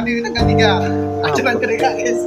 di tengah tiga. Acuan kedeka guys.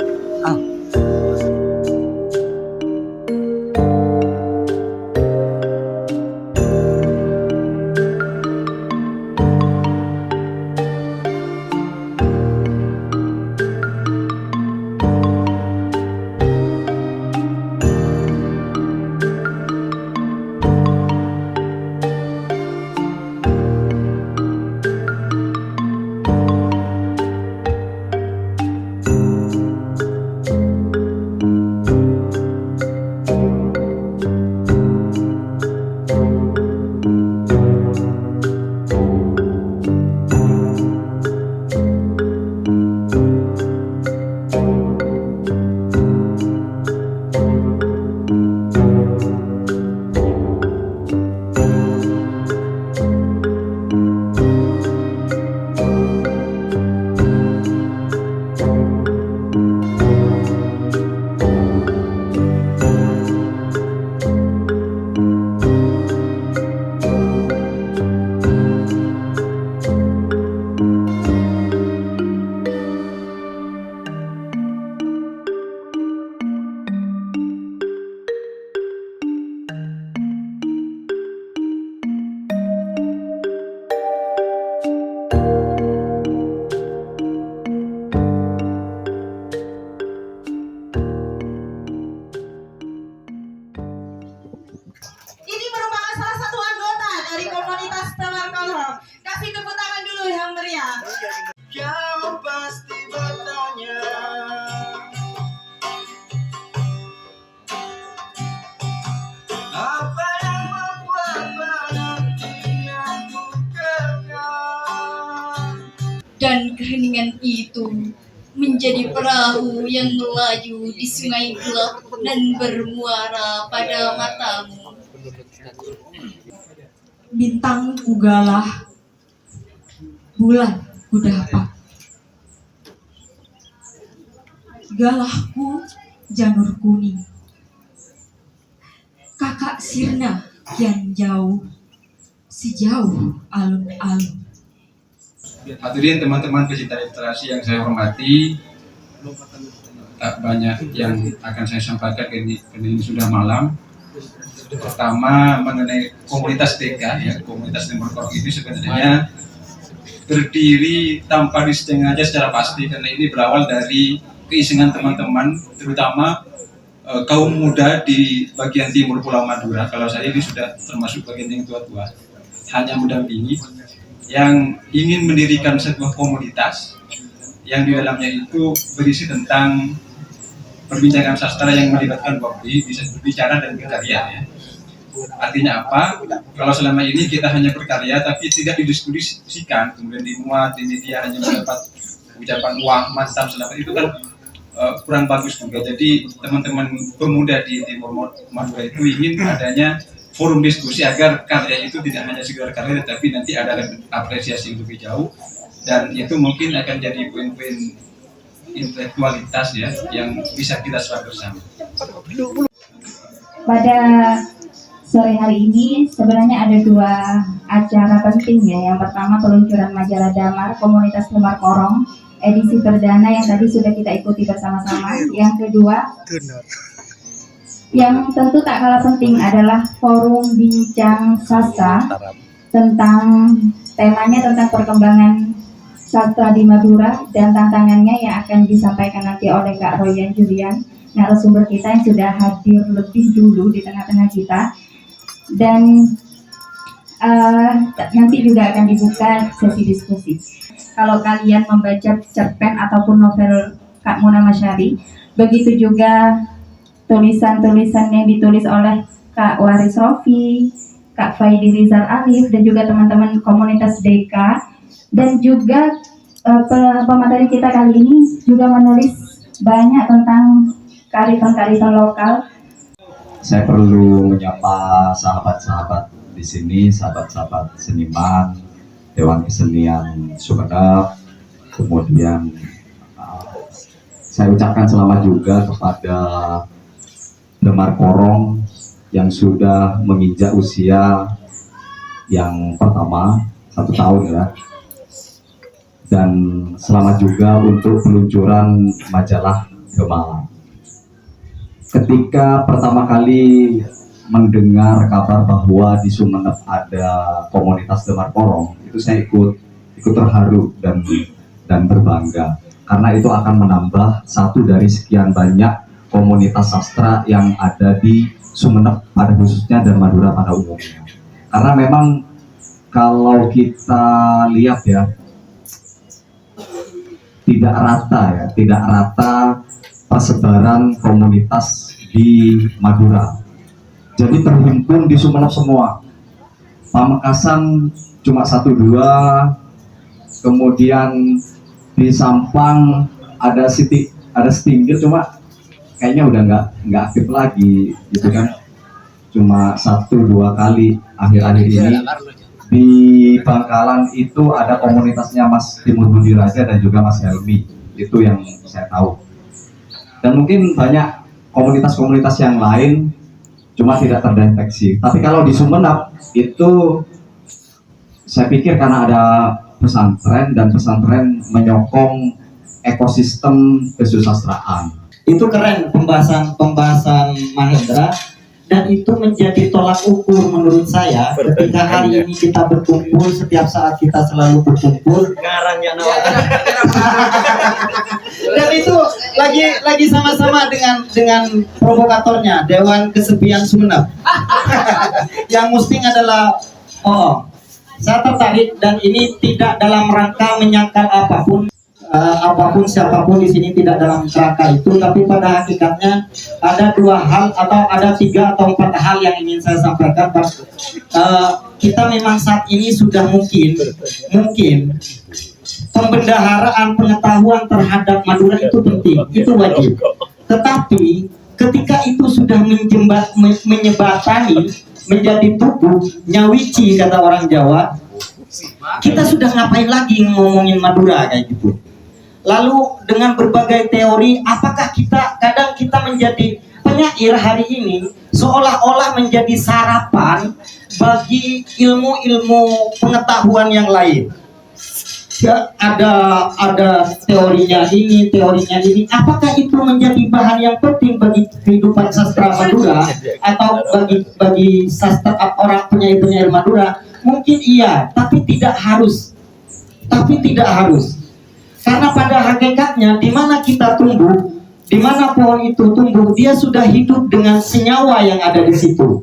Ini merupakan salah satu anggota dari komunitas Tebar Korong. Kasih tepuk tangan dulu yang meriah. Kau pasti bertanya, apa yang membuat penantianku kekal. Dan keheningan itu menjadi perahu yang melaju di sungai gelap dan bermuara pada matamu. Bintang kugalah, bulan kudapat. Galahku janur kuning, kakak sirna kian jauh, sejauh alun-alun. Hadirin teman-teman pecinta literasi yang saya hormati, tak banyak yang akan saya sampaikan karena ini sudah malam. Pertama mengenai komunitas TK ya, komunitas Tebar Korong ini sebenarnya berdiri tanpa disengaja secara pasti karena ini berawal dari keisengan teman-teman, terutama kaum muda di bagian timur Pulau Madura. Kalau saya ini sudah termasuk bagian yang tua-tua, hanya mendampingi yang ingin mendirikan sebuah komunitas yang di dalamnya itu berisi tentang perbincangan sastra yang melibatkan hobi, bisa berbicara dan berkarya ya. Artinya apa? Kalau selama ini kita hanya berkarya tapi tidak didiskusikan, kemudian dimuat di media hanya mendapat ucapan wah mantap selamat, itu kan kurang bagus juga. Jadi teman-teman pemuda di Timur Madura itu ingin adanya forum diskusi agar karya itu tidak hanya sekedar karya tapi nanti ada apresiasi yang lebih jauh, dan itu mungkin akan jadi poin-poin intelektualitas ya yang bisa kita serap bersama. Pada sore hari ini sebenarnya ada dua acara penting ya. Yang pertama peluncuran majalah Damar Komunitas Tebar Korong edisi perdana yang tadi sudah kita ikuti bersama-sama. Yang kedua, yang tentu tak kalah penting adalah forum bincang sastra tentang temanya tentang perkembangan sastra di Madura dan tantangannya yang akan disampaikan nanti oleh Kak Royan Julian, narasumber kita yang sudah hadir lebih dulu di tengah-tengah kita. Dan nanti juga akan dibuka sesi diskusi. Kalau kalian membaca cerpen ataupun novel Kak Muna Masyari, begitu juga tulisan-tulisan yang ditulis oleh Kak Waris Rofi, Kak Faidi Rizal Alif, dan juga teman-teman komunitas DK, dan juga pemateri kita kali ini juga menulis banyak tentang kearifan-kearifan lokal. Saya perlu menyapa sahabat-sahabat di sini, sahabat-sahabat seniman, Dewan Kesenian Sumeneb. Kemudian saya ucapkan selamat juga kepada Tebar Korong yang sudah menginjak usia yang pertama 1 tahun ya. dan selamat juga untuk peluncuran majalah Gemala. Ketika pertama kali mendengar kabar bahwa di Sumeneb ada komunitas Demar Porong, itu saya ikut terharu dan berbangga, karena itu akan menambah satu dari sekian banyak komunitas sastra yang ada di Sumeneb pada khususnya dan Madura pada umumnya. Karena memang kalau kita lihat ya, tidak rata persebaran komunitas di Madura. Jadi terhimpun di Sumeneb semua. Pamekasan cuma 1-2, kemudian di Sampang ada setinggir, cuma kayaknya udah nggak aktif lagi gitu kan. Cuma 1-2 kali akhir-akhir ini. Di Bangkalan itu ada komunitasnya Mas Timur Budi Raja dan juga Mas Helmi, itu yang saya tahu. Dan mungkin banyak komunitas-komunitas yang lain, cuma tidak terdeteksi. Tapi kalau di Sumeneb itu saya pikir karena ada pesantren, dan pesantren menyokong ekosistem kesusastraan. Itu keren pembahasan Mahendra, dan itu menjadi tolak ukur menurut saya ketika hari ini kita berkumpul. Setiap saat kita selalu berkumpul dan itu lagi sama-sama dengan provokatornya Dewan Kesepian Sumeneb. Yang musting adalah saya tertarik, dan ini tidak dalam rangka menyangkal apapun siapapun di sini, tidak dalam kerangka itu, tapi pada hakikatnya ada 2 hal atau ada 3 atau 4 hal yang ingin saya sampaikan. Kita memang saat ini sudah mungkin pembendaharaan pengetahuan terhadap Madura itu penting, itu wajib. Tetapi ketika itu sudah menyebatani menjadi tubuh nyawici kata orang Jawa, kita sudah ngapain lagi ngomongin Madura kayak gitu. Lalu dengan berbagai teori, apakah kadang kita menjadi penyair hari ini seolah-olah menjadi sarapan bagi ilmu-ilmu pengetahuan yang lain. Ya, ada teorinya ini. Apakah itu menjadi bahan yang penting bagi kehidupan sastra Madura atau bagi sastra orang penyair Madura? Mungkin iya, tapi tidak harus. Karena pada hakikatnya di mana kita tumbuh, di mana pohon itu tumbuh, dia sudah hidup dengan senyawa yang ada di situ.